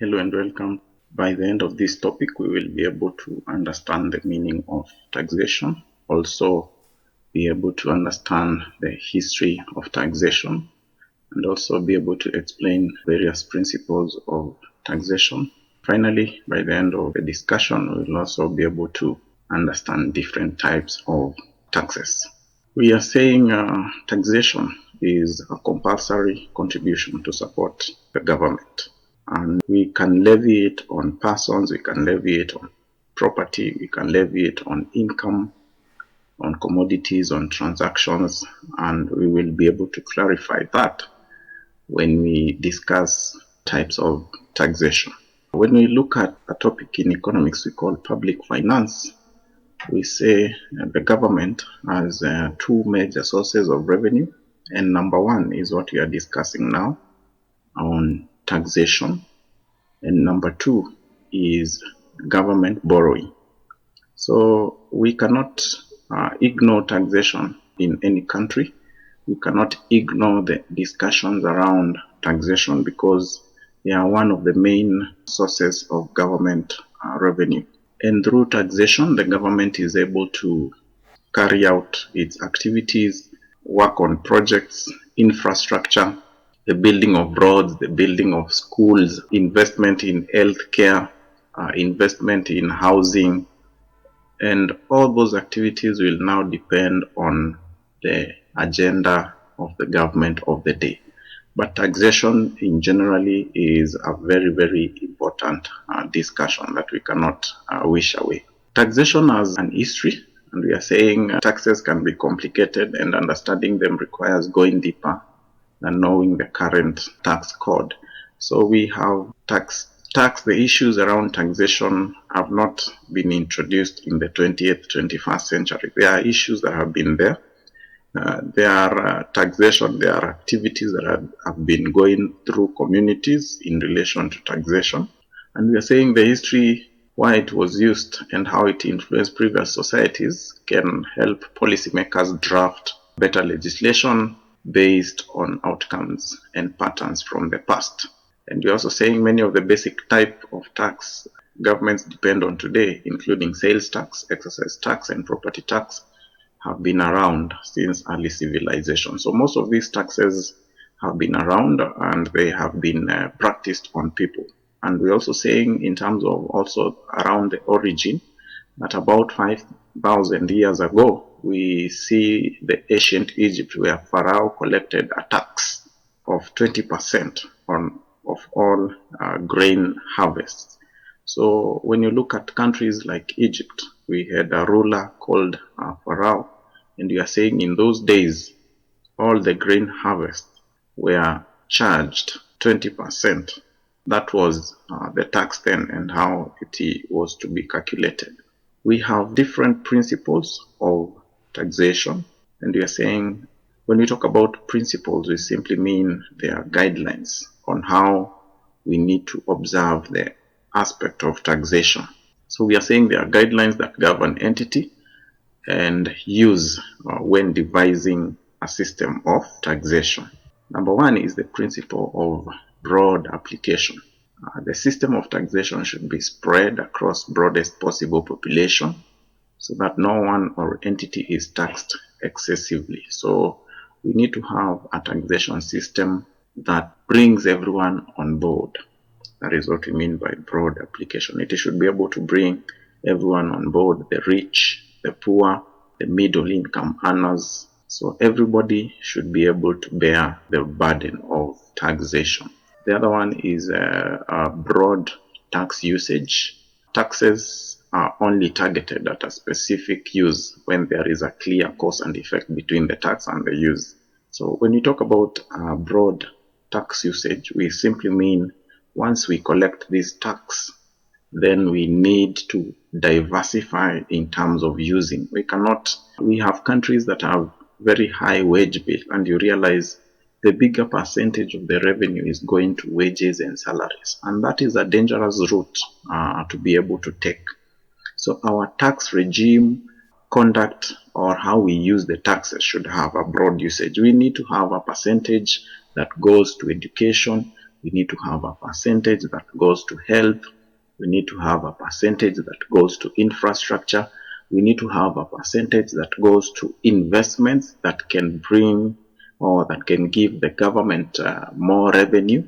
Hello and welcome. By the end of this topic, we will be able to understand the meaning of taxation, also be able to understand the history of taxation, and also be able to explain various principles of taxation. Finally, by the end of the discussion, we will also be able to understand different types of taxes. We are saying taxation is a compulsory contribution to support the government. And we can levy it on persons, we can levy it on property, we can levy it on income, on commodities, on transactions, and we will be able to clarify that when we discuss types of taxation. When we look at a topic in economics we call public finance, we say the government has two major sources of revenue, and number one is what we are discussing now on taxation, and number two is government borrowing. So we cannot ignore taxation in any country. We cannot ignore the discussions around taxation because they are one of the main sources of government revenue. And through taxation, the government is able to carry out its activities, work on projects, infrastructure, the building of roads, the building of schools, investment in healthcare, investment in housing, and all those activities will now depend on the agenda of the government of the day. But taxation in generally is a very, very important discussion that we cannot wish away. Taxation has an history, and we are saying taxes can be complicated, and understanding them requires going deeper than knowing the current tax code. So we have the issues around taxation have not been introduced in the 20th, 21st century. There are issues that have been there. There are taxation, there are activities that have been going through communities in relation to taxation. And we are saying the history, why it was used and how it influenced previous societies can help policymakers draft better legislation based on outcomes and patterns from the past. And we're also saying many of the basic type of tax governments depend on today, including sales tax, excise tax, and property tax, have been around since early civilization. So most of these taxes have been around and they have been practiced on people. And we're also saying in terms of also around the origin that about 5,000 years ago, we see the ancient Egypt where Pharaoh collected a tax of 20% of all grain harvests. So when you look at countries like Egypt, we had a ruler called Pharaoh, and we are saying in those days, all the grain harvests were charged 20%. That was the tax then and how it was to be calculated. We have different principles of taxation, and we are saying when we talk about principles, we simply mean they are guidelines on how we need to observe the aspect of taxation. So we are saying there are guidelines that govern entity and use when devising a system of taxation. Number one is the principle of broad application. The system of taxation should be spread across broadest possible population so that no one or entity is taxed excessively. So we need to have a taxation system that brings everyone on board. That is what we mean by broad application. It should be able to bring everyone on board, the rich, the poor, the middle income earners. So everybody should be able to bear the burden of taxation. The other one is a broad tax usage. Taxes are only targeted at a specific use when there is a clear cause and effect between the tax and the use. So when we talk about broad tax usage, we simply mean once we collect this tax, then we need to diversify in terms of using. We have countries that have very high wage bill, and you realize the bigger percentage of the revenue is going to wages and salaries. And that is a dangerous route to be able to take. So our tax regime, conduct, or how we use the taxes should have a broad usage. We need to have a percentage that goes to education, We need to have a percentage that goes to health. We need to have a percentage that goes to infrastructure. We need to have a percentage that goes to investments that can bring or that can give the government more revenue.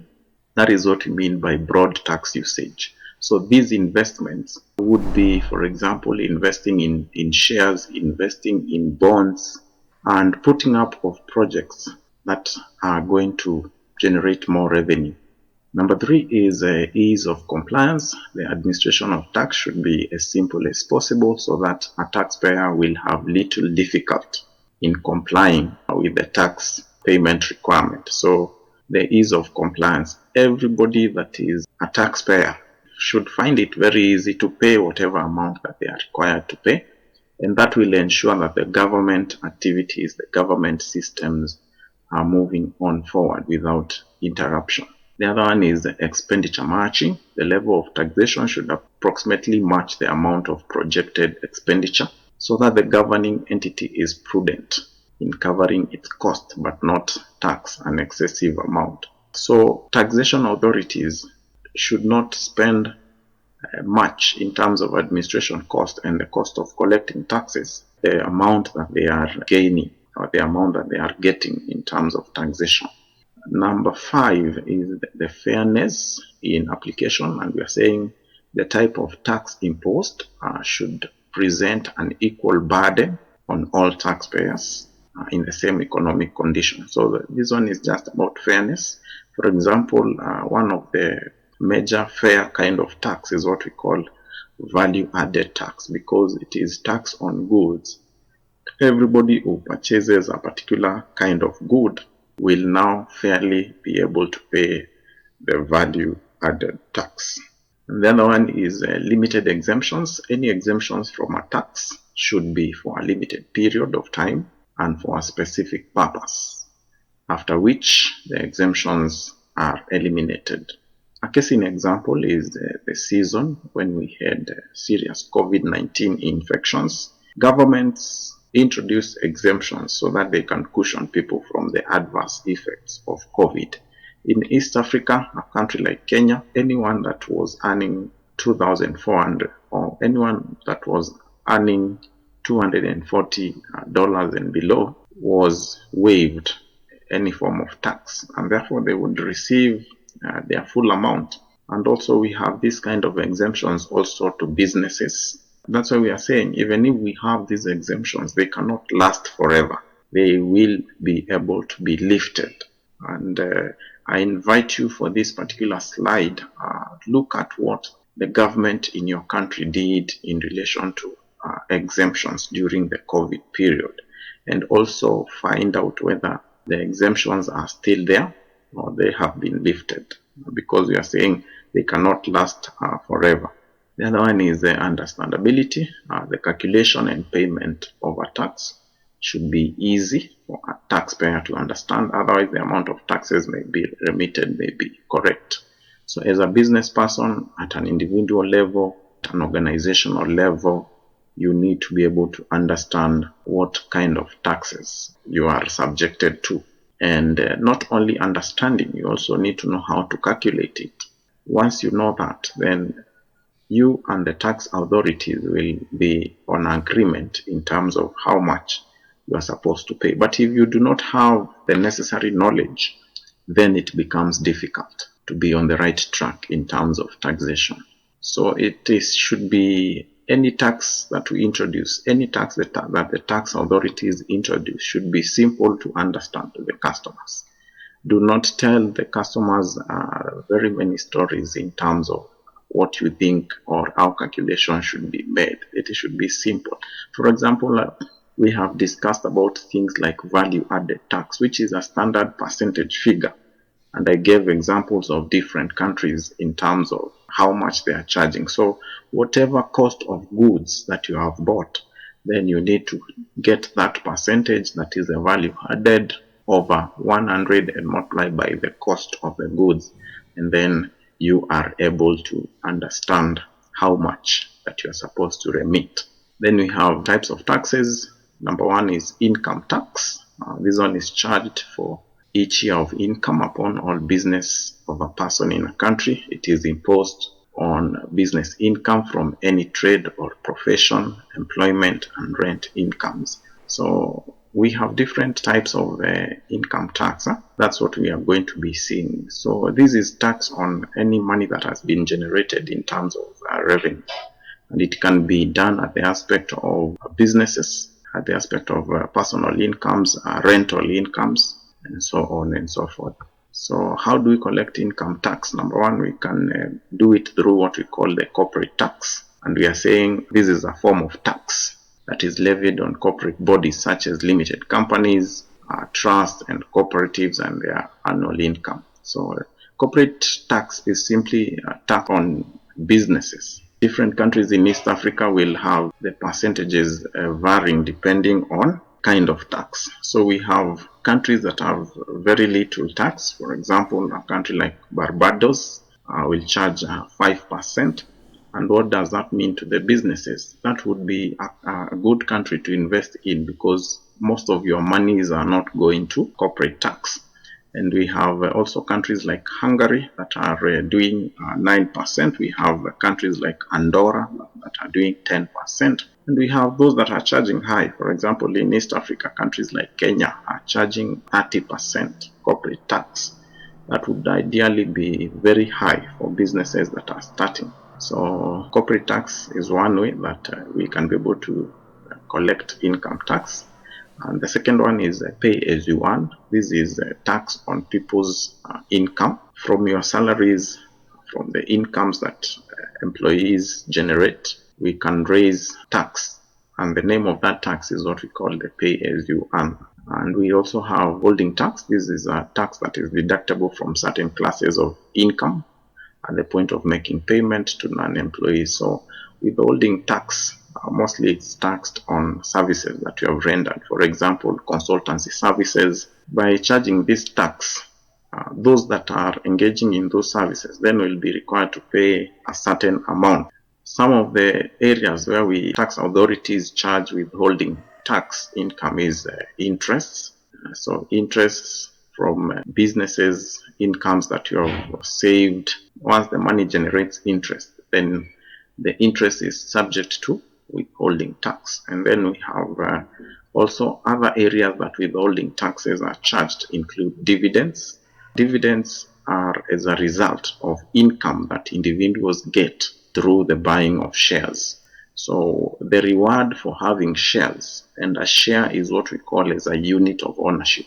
That is what we mean by broad tax usage. So these investments would be, for example, investing in shares, investing in bonds, and putting up of projects that are going to generate more revenue. Number three is ease of compliance. The administration of tax should be as simple as possible so that a taxpayer will have little difficulty in complying with the tax payment requirement. So the ease of compliance. Everybody that is a taxpayer should find it very easy to pay whatever amount that they are required to pay. And that will ensure that the government activities, the government systems are moving on forward without interruption. The other one is the expenditure matching. The level of taxation should approximately match the amount of projected expenditure so that the governing entity is prudent in covering its cost but not tax an excessive amount. So taxation authorities should not spend much in terms of administration cost and the cost of collecting taxes, the amount that they are gaining or the amount that they are getting in terms of taxation. Number five is the fairness in application, and we are saying the type of tax imposed should present an equal burden on all taxpayers in the same economic condition. So this one is just about fairness. For example, one of the major fair kind of tax is what we call value added tax, because it is tax on goods. Everybody who purchases a particular kind of good will now fairly be able to pay the value added tax. And the other one is limited exemptions. Any exemptions from a tax should be for a limited period of time and for a specific purpose, after which the exemptions are eliminated. A case in example is the season when we had serious COVID-19 infections. Governments introduced exemptions so that they can cushion people from the adverse effects of COVID. In East Africa, a country like Kenya, anyone that was earning 2,400 or anyone that was earning $240 and below was waived any form of tax, and therefore they would receive their full amount. And also we have this kind of exemptions also to businesses. That's why we are saying even if we have these exemptions, they cannot last forever. They will be able to be lifted. And I invite you for this particular slide, look at what the government in your country did in relation to exemptions during the COVID period, and also find out whether the exemptions are still there or they have been lifted, because we are saying they cannot last forever. The other one is the understandability. The calculation and payment of a tax should be easy for a taxpayer to understand, otherwise the amount of taxes may be remitted may be correct. So as a business person, at an individual level, at an organizational level, you need to be able to understand what kind of taxes you are subjected to. And not only understanding, you also need to know how to calculate it. Once you know that, then you and the tax authorities will be on agreement in terms of how much you are supposed to pay. But if you do not have the necessary knowledge, then it becomes difficult to be on the right track in terms of taxation. So should be any tax that we introduce, any tax that the tax authorities introduce should be simple to understand to the customers. Do not tell the customers very many stories in terms of what you think or how calculation should be made. It should be simple. For example, we have discussed about things like value added tax, which is a standard percentage figure. And I gave examples of different countries in terms of how much they are charging. So whatever cost of goods that you have bought, then you need to get that percentage that is the value added over 100 and multiply by the cost of the goods. And then you are able to understand how much that you are supposed to remit. Then we have types of taxes. Number one is income tax. This one is charged for each year of income upon all business of a person in a country. It is imposed on business income from any trade or profession, employment, and rent incomes. So we have different types of income tax. That's what we are going to be seeing. So this is tax on any money that has been generated in terms of revenue. And it can be done at the aspect of businesses, at the aspect of personal incomes, rental incomes, and so on and so forth. So how do we collect income tax? Number one, we can do it through what we call the corporate tax. And we are saying this is a form of tax that is levied on corporate bodies such as limited companies, trusts, and cooperatives and their annual income. So corporate tax is simply a tax on businesses. Different countries in East Africa will have the percentages varying depending on kind of tax. So we have countries that have very little tax. For example, a country like Barbados will charge 5%. And what does that mean to the businesses? That would be a good country to invest in because most of your monies are not going to corporate tax. And we have also countries like Hungary that are doing 9%. We have countries like Andorra that are doing 10%. And we have those that are charging high. For example, in East Africa, countries like Kenya are charging 30% corporate tax. That would ideally be very high for businesses that are starting. So corporate tax is one way that we can be able to collect income tax. And the second one is pay as you earn. This is a tax on people's income from your salaries, from the incomes that employees generate. We can raise tax, and the name of that tax is what we call the pay as you earn. And we also have holding tax. This is a tax that is deductible from certain classes of income at the point of making payment to non-employees. So withholding tax, mostly it's taxed on services that you have rendered. For example, consultancy services. By charging this tax, those that are engaging in those services then will be required to pay a certain amount. Some of the areas where tax authorities charge withholding tax income is interests. So interests from businesses, incomes that you have saved. Once the money generates interest, then the interest is subject to withholding tax. And then we have also other areas that withholding taxes are charged include dividends. Dividends are as a result of income that individuals get through the buying of shares. So the reward for having shares, and a share is what we call as a unit of ownership.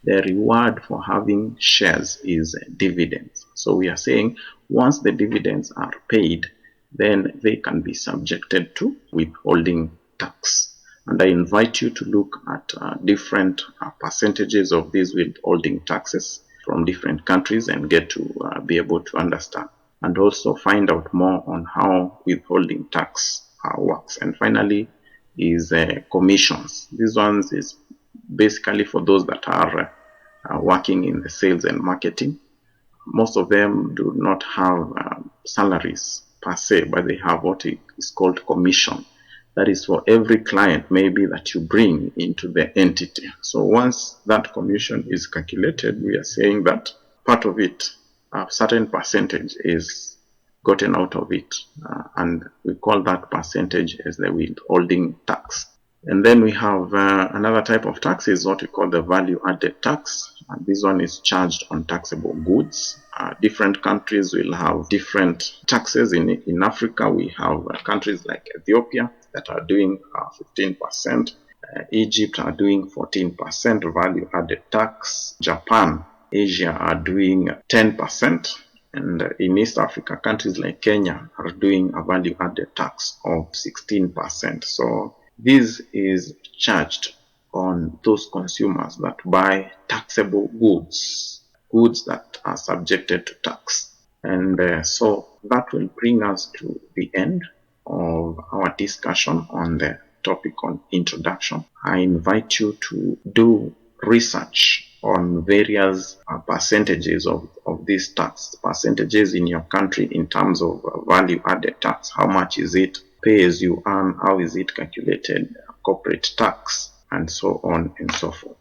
The reward for having shares is dividends. So we are saying once the dividends are paid, then they can be subjected to withholding tax. And I invite you to look at different percentages of these withholding taxes from different countries and get to be able to understand. And also find out more on how withholding tax works. And finally is commissions. These ones is basically for those that are working in the sales and marketing. Most of them do not have salaries per se, but they have what is called commission. That is for every client maybe that you bring into the entity. So once that commission is calculated, we are saying that part of it, a certain percentage is gotten out of it, and we call that percentage as the withholding tax. And then we have another type of tax is what we call the value added tax. And this one is charged on taxable goods. Different countries will have different taxes. In Africa, we have countries like Ethiopia that are doing 15%. Egypt are doing 14% value added tax. Japan, Asia are doing 10%. And in East Africa, countries like Kenya are doing a value added tax of 16%. So this is charged on those consumers that buy taxable goods, goods that are subjected to tax. And so that will bring us to the end of our discussion on the topic on introduction. I invite you to do research on various percentages of these tax, percentages in your country in terms of value added tax. How much is it? Pay as you earn, how is it calculated? Corporate tax, and so on and so forth.